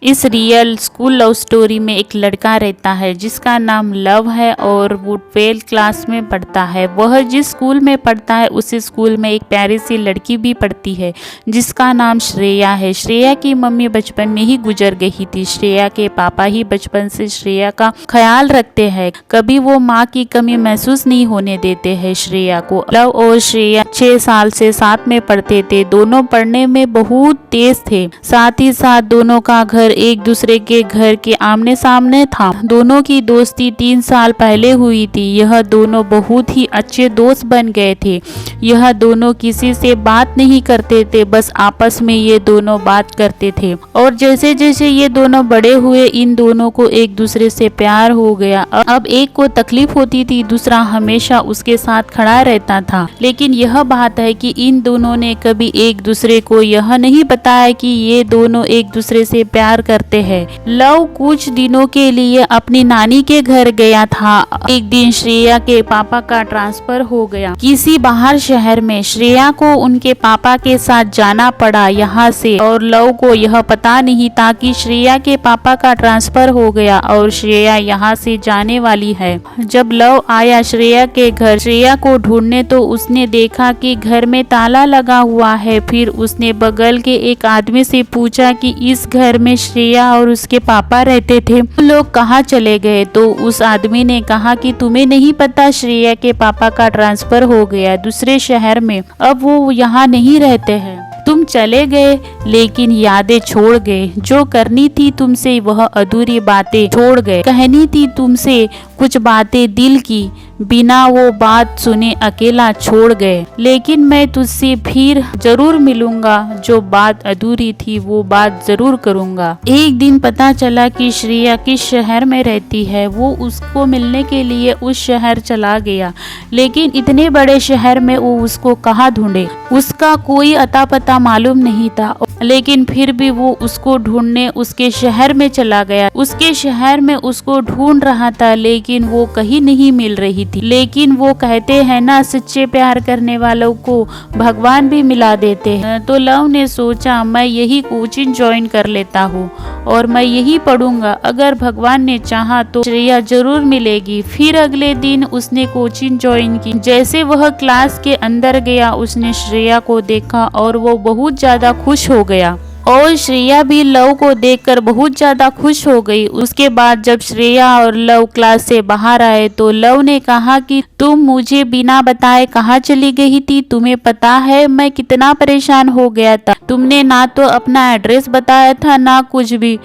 इस real school love story में एक लड़का रहता है जिसका नाम लव है और वो 12th क्लास में पढ़ता है। वह जिस स्कूल में पढ़ता है उसी स्कूल में एक प्यारी सी लड़की भी पढ़ती है जिसका नाम श्रेया है। श्रेया की मम्मी बचपन में ही गुजर गई थी। श्रेया के पापा ही बचपन से श्रेया का ख्याल रखते हैं, कभी वो माँ की कमी महसूस नहीं होने देते हैं श्रेया को। लव और श्रेया 6 साल से साथ में पढ़ते थे। दोनों पढ़ने में बहुत तेज थे, साथ ही साथ दोनों का घर एक दूसरे के घर के आमने सामने था। दोनों की दोस्ती 3 साल पहले हुई थी। यह दोनों बहुत ही अच्छे दोस्त बन गए थे। यह दोनों किसी से बात नहीं करते थे, बस आपस में ये दोनों बात करते थे। और जैसे जैसे ये दोनों बड़े हुए इन दोनों को एक दूसरे से प्यार हो गया। अब एक को तकलीफ होती थी, दूसरा हमेशा उसके साथ खड़ा रहता था। लेकिन यह बात है कि इन दोनों ने कभी एक दूसरे को यह नहीं बताया कि ये दोनों एक दूसरे से प्यार करते हैं। लव कुछ दिनों के लिए अपनी नानी के घर गया था। एक दिन श्रेया के पापा का ट्रांसफर हो गया किसी बाहर शहर में। श्रेया को उनके पापा के साथ जाना पड़ा यहाँ से, और लव को यह पता नहीं था कि श्रेया के पापा का ट्रांसफर हो गया और श्रेया यहाँ से जाने वाली है। जब लव आया श्रेया के घर श्रेया को ढूंढने, तो उसने देखा कि घर में ताला लगा हुआ है। फिर उसने बगल के एक आदमी से पूछा कि इस घर में श्रेया और उसके पापा रहते थे, लोग कहाँ चले गए। तो उस आदमी ने कहा कि तुम्हें नहीं पता, श्रेया के पापा का ट्रांसफर हो गया दूसरे शहर में, अब वो यहाँ नहीं रहते हैं। तुम चले गए लेकिन यादें छोड़ गए। जो करनी थी तुमसे वह अधूरी बातें छोड़ गए। कहनी थी तुमसे कुछ बातें दिल की, बिना वो बात सुने अकेला छोड़ गए। लेकिन मैं तुझसे फिर जरूर मिलूंगा, जो बात अधूरी थी वो बात जरूर करूंगा। एक दिन पता चला कि श्रेया किस शहर में रहती है। वो उसको मिलने के लिए उस शहर चला गया, लेकिन इतने बड़े शहर में वो उसको कहाँ ढूंढे। उसका कोई अता पता मालूम नहीं था, लेकिन फिर भी वो उसको ढूंढने उसके शहर में चला गया। उसके शहर में उसको ढूंढ रहा था, लेकिन वो कहीं नहीं मिल रही थी। लेकिन वो कहते हैं ना, सच्चे प्यार करने वालों को भगवान भी मिला देते हैं। तो लव ने सोचा मैं यही कोचिंग ज्वाइन कर लेता हूँ और मैं यही पढ़ूंगा। अगर भगवान ने चाहा तो श्रेया जरूर मिलेगी। फिर अगले दिन उसने कोचिंग ज्वाइन की। जैसे वह क्लास के अंदर गया उसने श्रेया को देखा और वो बहुत ज्यादा खुश हो गया, और श्रेया भी लव को देखकर बहुत ज्यादा खुश हो गई। उसके बाद जब श्रेया और लव क्लास से बाहर आए तो लव ने कहा कि तुम मुझे बिना बताए कहाँ चली गई थी। तुम्हें पता है मैं कितना परेशान हो गया था। तुमने ना तो अपना एड्रेस बताया था ना कुछ भी।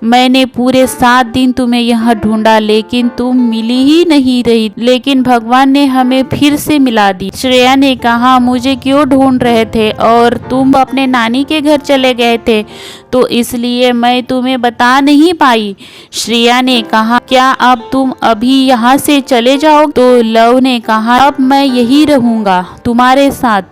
मैंने पूरे 7 दिन तुम्हें यहाँ ढूंढा, लेकिन तुम मिली ही नहीं रही। लेकिन भगवान ने हमें फिर से मिला दी। श्रेया ने कहा मुझे क्यों ढूंढ रहे थे, और तुम अपने नानी के घर चले गए थे, तो इसलिए मैं तुम्हें बता नहीं पाई। श्रेया ने कहा क्या अब तुम अभी यहाँ से चले जाओ। तो लव ने कहा अब मैं यही रहूँगा तुम्हारे साथ।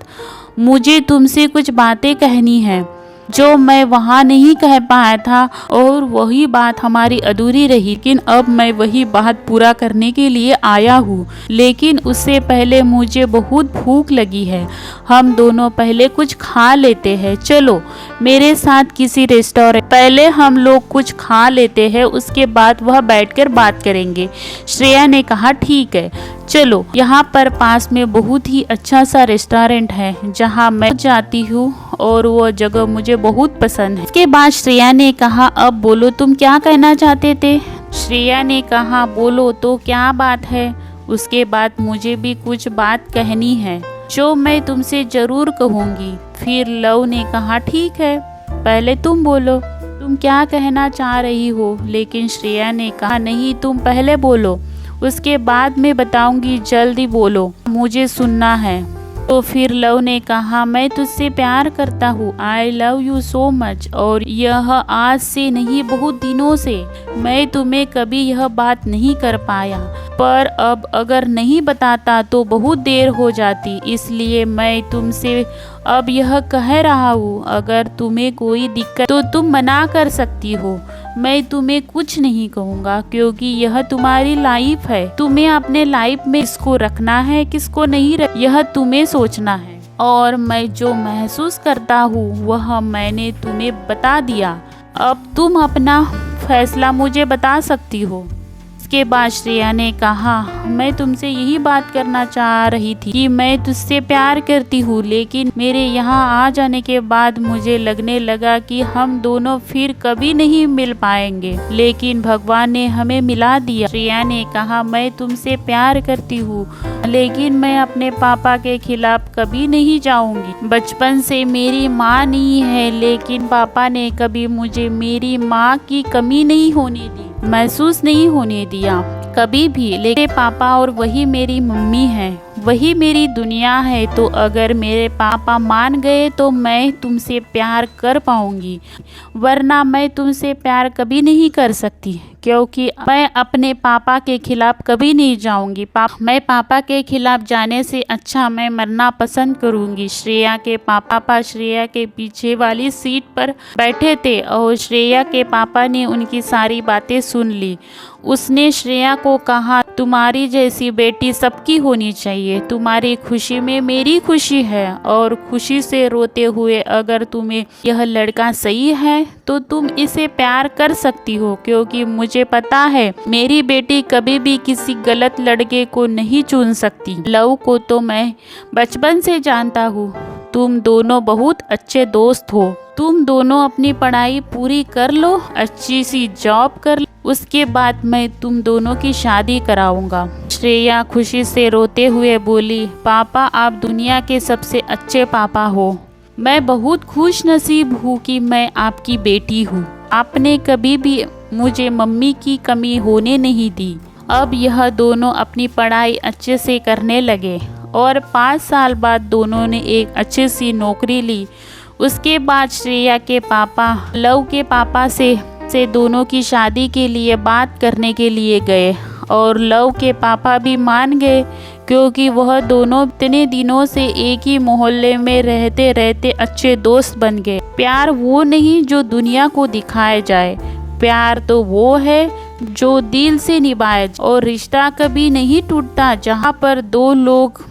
मुझे तुमसे कुछ बातें कहनी है जो मैं वहाँ नहीं कह पाया था, और वही बात हमारी अधूरी रही। लेकिन अब मैं वही बात पूरा करने के लिए आया हूँ। लेकिन उससे पहले मुझे बहुत भूख लगी है। हम दोनों पहले कुछ खा लेते हैं। चलो मेरे साथ किसी रेस्टोरेंट, पहले हम लोग कुछ खा लेते हैं, उसके बाद वह बैठकर बात करेंगे। श्रेया ने कहा ठीक है चलो। यहाँ पर पास में बहुत ही अच्छा सा रेस्टोरेंट है जहाँ मैं जाती हूँ, और वो जगह मुझे बहुत पसंद है। इसके बाद श्रेया ने कहा अब बोलो तुम क्या कहना चाहते थे। श्रेया ने कहा बोलो तो क्या बात है। उसके बाद मुझे भी कुछ बात कहनी है जो मैं तुमसे जरूर कहूँगी। फिर लव ने कहा ठीक है पहले तुम बोलो, तुम क्या कहना चाह रही हो। लेकिन श्रेया ने कहा नहीं तुम पहले बोलो, उसके बाद मैं बताऊंगी, जल्दी बोलो मुझे सुनना है। तो फिर लव ने कहा मैं तुझसे प्यार करता हूँ, I love you so much. और यह आज से नहीं बहुत दिनों से। मैं तुम्हें कभी यह बात नहीं कर पाया, पर अब अगर नहीं बताता तो बहुत देर हो जाती, इसलिए मैं तुमसे अब यह कह रहा हूँ। अगर तुम्हें कोई दिक्कत तो तुम मना कर सकती हो। मैं तुम्हें कुछ नहीं कहूँगा, क्योंकि यह तुम्हारी लाइफ है। तुम्हें अपने लाइफ में किसको रखना है किसको नहीं यह तुम्हें सोचना है। और मैं जो महसूस करता हूँ वह मैंने तुम्हें बता दिया। अब तुम अपना फैसला मुझे बता सकती हो। इसके बाद श्रेया ने कहा, मैं तुमसे यही बात करना चाह रही थी कि मैं तुझसे प्यार करती हूँ, लेकिन मेरे यहाँ आ जाने के बाद मुझे लगने लगा कि हम दोनों फिर कभी नहीं मिल पाएंगे, लेकिन भगवान ने हमें मिला दिया। श्रेया ने कहा, मैं तुमसे प्यार करती हूँ, लेकिन मैं अपने पापा के खिलाफ कभी नहीं जाऊंगी। बचपन से मेरी माँ नहीं है, लेकिन पापा ने कभी मुझे मेरी माँ की कमी नहीं होने दी, महसूस नहीं होने दिया कभी भी। लेकिन पापा और वही मेरी मम्मी है, वही मेरी दुनिया है। तो अगर मेरे पापा मान गए तो मैं तुमसे प्यार कर पाऊंगी, वरना मैं तुमसे प्यार कभी नहीं कर सकती, क्योंकि मैं अपने पापा के खिलाफ कभी नहीं जाऊंगी। मैं पापा के खिलाफ जाने से अच्छा मैं मरना पसंद करूंगी। श्रेया के पापा श्रेया के पीछे वाली सीट पर बैठे थे और श्रेया के पापा ने उनकी सारी बातें सुन ली। उसने श्रेया को कहा, तुम्हारी जैसी बेटी सबकी होनी चाहिए। तुम्हारी खुशी में मेरी खुशी है, और खुशी से रोते हुए अगर तुम्हें यह लड़का सही है तो तुम इसे प्यार कर सकती हो, क्योंकि मुझे पता है मेरी बेटी कभी भी किसी गलत लड़के को नहीं चुन सकती। लव को तो मैं बचपन से जानता हूँ, तुम दोनों बहुत अच्छे दोस्त हो। तुम दोनों अपनी पढ़ाई पूरी कर लो, अच्छी सी जॉब कर लो, उसके बाद मैं तुम दोनों की शादी कराऊंगा। श्रेया खुशी से रोते हुए बोली, पापा आप दुनिया के सबसे अच्छे पापा हो। मैं बहुत खुश नसीब हूँ कि मैं आपकी बेटी हूँ। आपने कभी भी मुझे मम्मी की कमी होने नहीं दी। अब यह दोनों अपनी पढ़ाई अच्छे से करने लगे और 5 साल बाद दोनों ने एक अच्छी सी नौकरी ली। उसके बाद श्रेया के पापा लव के पापा से दोनों की शादी के लिए बात करने के लिए गए, और लव के पापा भी मान गए, क्योंकि वह दोनों इतने दिनों से एक ही मोहल्ले में रहते रहते अच्छे दोस्त बन गए। प्यार वो नहीं जो दुनिया को दिखाया जाए, प्यार तो वो है जो दिल से निभाए। और रिश्ता कभी नहीं टूटता जहाँ पर दो लोग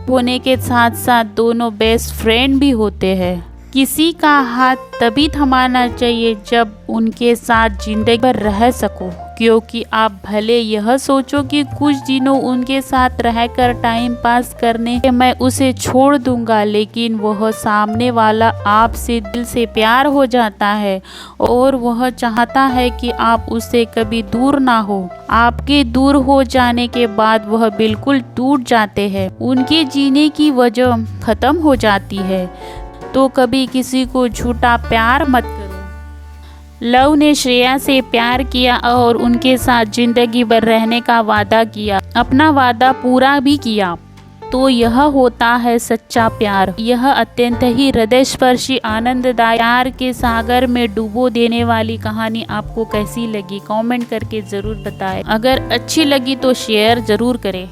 होने के साथ साथ दोनों बेस्ट फ्रेंड भी होते हैं। किसी का हाथ तभी थमाना चाहिए जब उनके साथ जिंदगी भर रह सको, क्योंकि आप भले यह सोचो कि कुछ दिनों उनके साथ रहकर टाइम पास करने के मैं उसे छोड़ दूंगा, लेकिन वह सामने वाला आपसे दिल से प्यार हो जाता है और वह चाहता है कि आप उससे कभी दूर ना हो। आपके दूर हो जाने के बाद वह बिल्कुल टूट जाते हैं, उनके जीने की वजह खत्म हो जाती है। तो कभी किसी को झूठा प्यार मत करो। लव ने श्रेया से प्यार किया और उनके साथ जिंदगी भर रहने का वादा किया, अपना वादा पूरा भी किया। तो यह होता है सच्चा प्यार। यह अत्यंत ही हृदयस्पर्शी आनंददायक प्यार के सागर में डुबो देने वाली कहानी आपको कैसी लगी, कमेंट करके ज़रूर बताएं। अगर अच्छी लगी तो शेयर ज़रूर करें।